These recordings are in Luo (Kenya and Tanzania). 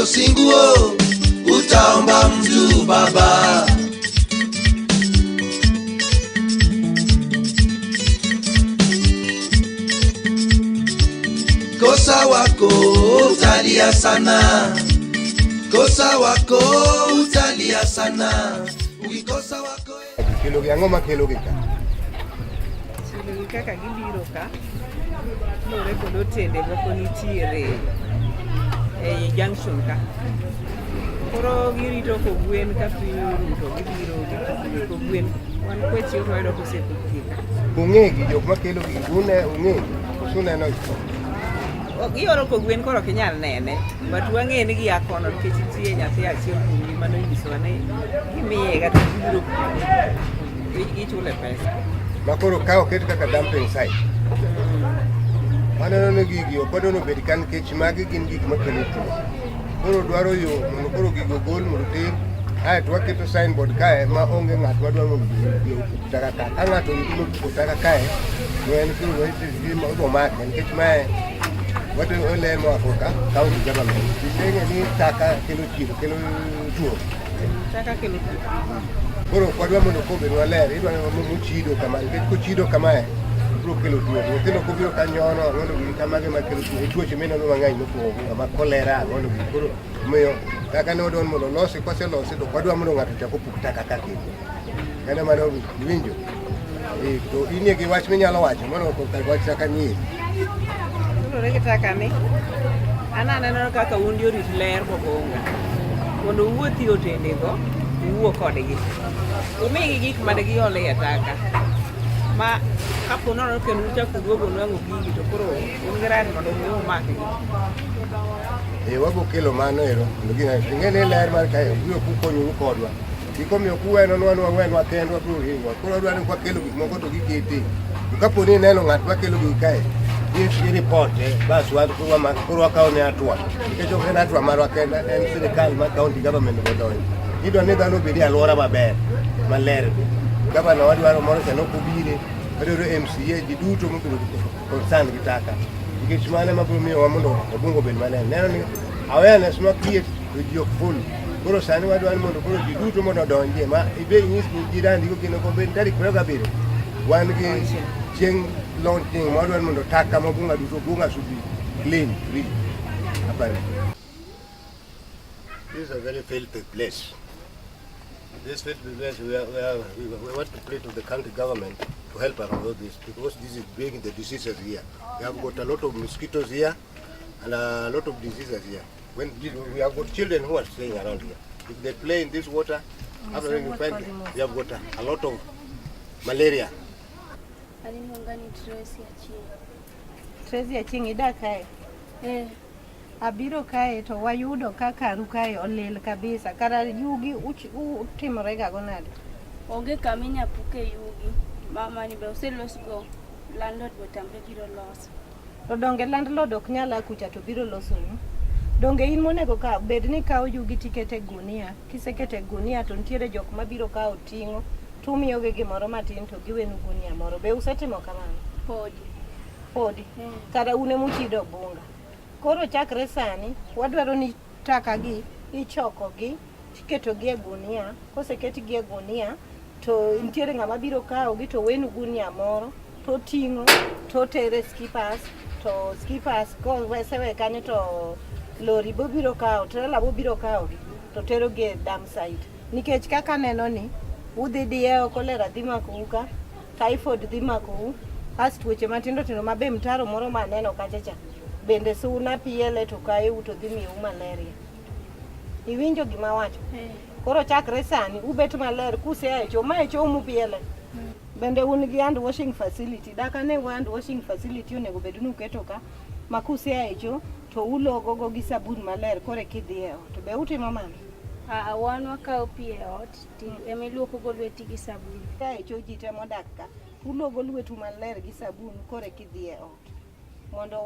wako singuo, utaomba mtu baba. Kosa wako utalia sana, kosa wako utalia sana, ukikosa wako kilo yango makelo gika. Silo kaka gibiro ka. Lore kodo tende moko nitiere e junction ka. Koro girito ko gwen ka piyo to gibiro ko gwen. Wan kwechi to ayudo kosepika. Ungegi jok makelo gune ungegi. Suna no. Gioro ko gwen koro kinyal nene. But wang'e ni gi akono nikech nitie nyathi achiel kuom mano nyiso ne gimiye kata gibiro gichule pesa. Makoro kao ket kaka dumping site. Mano no gigi opodo no bedikan kech magi gin gik makelo tuo. Koro dwaro yo mondo koro gigo gol mondo ter. Ai to waketo signboard kae ma onge ng'at wadwaro mondo taka ka. Ka ng'ato yudo taka kae, no en kiro weche ma obo mak nikech mae watu ole mo Afrika county government. Disenge ni taka kelo chiro kelo tuo. Taka kelo tuo. Koro kwadwa mondo kobe waler, idwa mo chido kama, nikech ko chido kama bro kelo tuo. Kendo ko biro kanyono mondo gi kamage makelo tuo. Tuoche mineno mang'eny mopo kama kolera mondo gi koro miyo kaka ne odon mondo losi kose losi to kwadwa mondo ng'ato chako puk taka ka kendo. Kendo mano winjo. To inie gi wach minyalo wacho mondo ko ka wach taka nyiri. Lore taka ni. Ananeno kaka undi orit ler Obunga. Mondo wuothi otende go, wuo kodgi. Umigi gik mane giole e taka. Ma kapo nono kendo uchako duogo nwang'o gigi to koro ungirat mondo mi umaki. Wabo kelo mano ero. Ngene ler mar kae biro kukonyo kodwa. Gikomiyo kuweno nwanwa kendo biro hinwa. Koro dwaro ni kwa kelo gik moko to gikete. Kapo ni neno ng'at ma kelo gik kae. Ni report bas wan kuro akaw ne atwa. Nikech ok en atwa marwa kenda, en sirikal ma county government godonyo. Idwa ni dhano obedi alwora maber, maler. Gavana wadwaro moro kendo kubire, wadwaro MCA ji duto mobiro concern gi taka. Nikech mane mabiro miyo mondo Obunga obed maler. Neno ni awareness ma create to ji ok full. Koro sani wadwaro mondo koro ji duto mondo donje ma ibe nyis ni jirani go kendo ko ben tarik 27. Wan gi chieng' launching modern mondo taka mabunga duto bunga should be clean, free. This is a very filthy place. This filthy place we want to play to the county government to help around this because this is bringing the diseases here. We have got a lot of mosquitoes here and a lot of diseases here. When we have got children who are staying around here. If they play in this water, after you find we have got a lot of malaria. Tracy aching ida kae. Abiro kae to wayudo kaka ru kae olil kabisa. Kara yugi utimore ga gonade. Onge kaminya puke yugi. Mama ni be oselos go landlord botambe biro los. To donge landlord ok nyala kucha to biro loso ni. Donge in monego ka bed ni kawo yugi tikete gunia. Kisekete gunia to ntiere jok mabiro kawo tingo. Tumiyo ge gimoro matin to giwenu gunia moro. Be usetimo kamano? Podi. Kada une muchido Obunga. Koro chakre sani wadwaro ni taka gi ichoko gi tiketo gi e gunia. Koseketi gi e gunia to ntiere ng'ama biro kawo gi to wenu gunia moro to tingo to tere skippers to skippers ko wesewe kanyo to lori biro kawo trailer biro kawo gi to tero gi e dump site. Nikech kaka neno ni udhi dieo kolera dhi makuka, typhoid dhi maku, as tuoche matindo tindo mabe mtaro moro maneno kachacha. Bende suna piele to kae uto dhi miyo malaria. Iwinjo gima wacho? Koro chakre sani ubet maler kuse echo ma echo mu piele. Bende un gi hand washing facility. Daka ne hand washing facility onego bed nu keto ka makuse echo to ulogo go gi sabun maler kore kidhieo. To be utimo mano? Wan wakawo pi e ot, emiluoko go lweti gi sabun. Kae cho ji temo dakka, ulogo lwetu maler gi sabun kore kidhi e ot. Mondo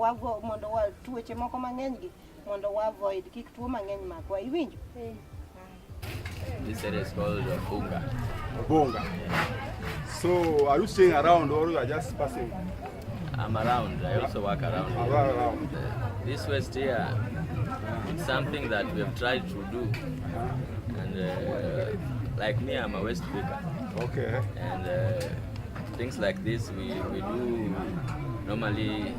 tuoche moko mang'eny gi mondo wa avoid kik tuo mang'eny makwa. Iwinjo? This area is called Obunga. Obunga. So are you staying around or you are just passing? I'm around. I also work around. Around. This waste here, it's something that we have tried to do. And like me, I'm a waste picker. Okay. And things like this, we do normally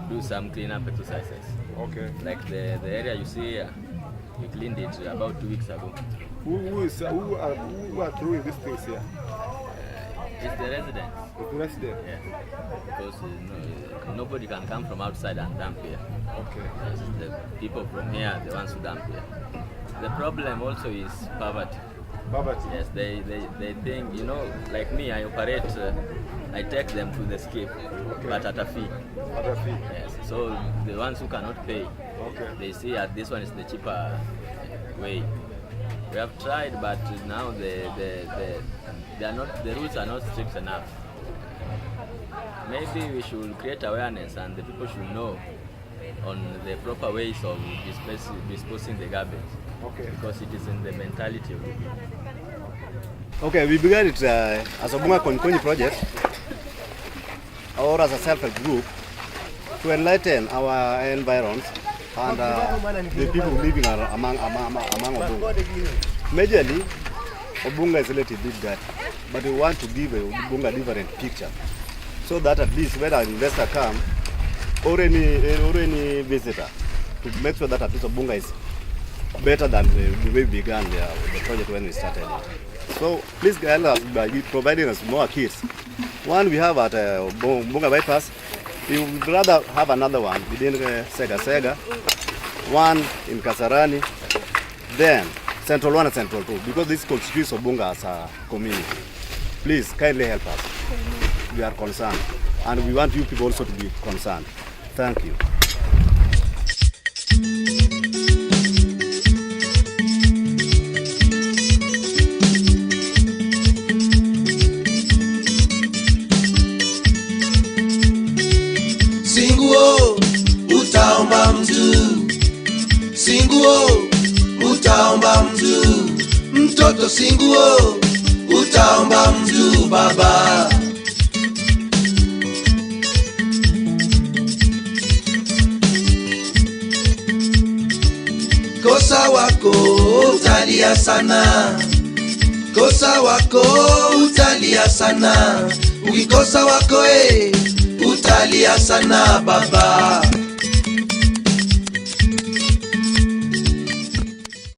do some cleanup exercises. Okay. Like the area you see here, we cleaned it about 2 weeks ago. Who are throwing these things here? It's the residents. The residents? Yeah. Because nobody can come from outside and dump here. Okay. It's the people from here, the ones who dump here. The problem also is poverty. Poverty? Yes, they think, you know, like me, I operate, I take them to the skip, okay, but at a fee. At a fee? Yes, so the ones who cannot pay, okay, they see that this one is the cheaper way. We have tried, but now the rules are not strict enough. Maybe we should create awareness and the people should know on the proper ways of disposing the garbage. Okay. Because it is in the mentality of the people. Okay, we began it as a Obunga Konyi project, or as a self-help group, to enlighten our environs and the people living among Obunga. Majorly, Obunga is relatively big guy, but we want to give Obunga a different picture, so that at least when an investor comes, or any visitor, to make sure that at least Obunga is better than the way we began the project when we started it. So please help us by providing us more kits. One we have at Obunga bypass. We would rather have another one within Sega. One in Kasarani, then Central 1 and Central 2, because this constitutes Obunga as a community. Please kindly help us. We are concerned, and we want you people also to be concerned. Thank you. Singuo utaomba mtu, singuo utaomba mtu, mtoto singuo utaomba mtu baba. Kosa wako utalia sana, kosa wako utalia sana, ukikosa wako utalia sana baba.